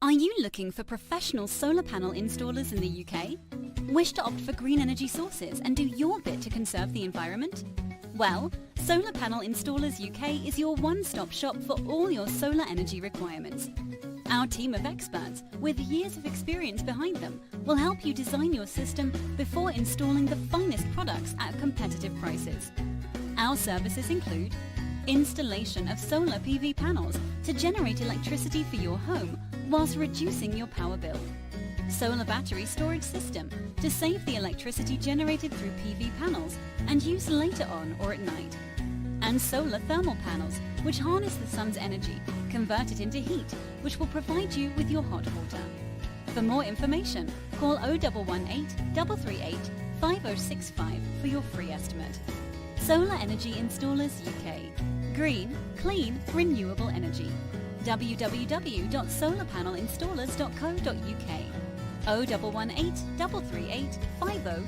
Are you looking for professional solar panel installers in the UK? Wish to opt for green energy sources and do your bit to conserve the environment? Well, Solar Panel Installers UK is your one-stop shop for all your solar energy requirements. Our team of experts, with years of experience behind them, will help you design your system before installing the finest products at competitive prices. Our services include installation of solar PV panels to generate electricity for your home whilst reducing your power bill. Solar battery storage system to save the electricity generated through PV panels and use later on or at night. And solar thermal panels, which harness the sun's energy, convert it into heat, which will provide you with your hot water. For more information, call 0118 338 5065 for your free estimate. Solar Energy Installers UK. Green, clean, renewable energy. www.solarpanelinstallers.co.uk 0118 338 5065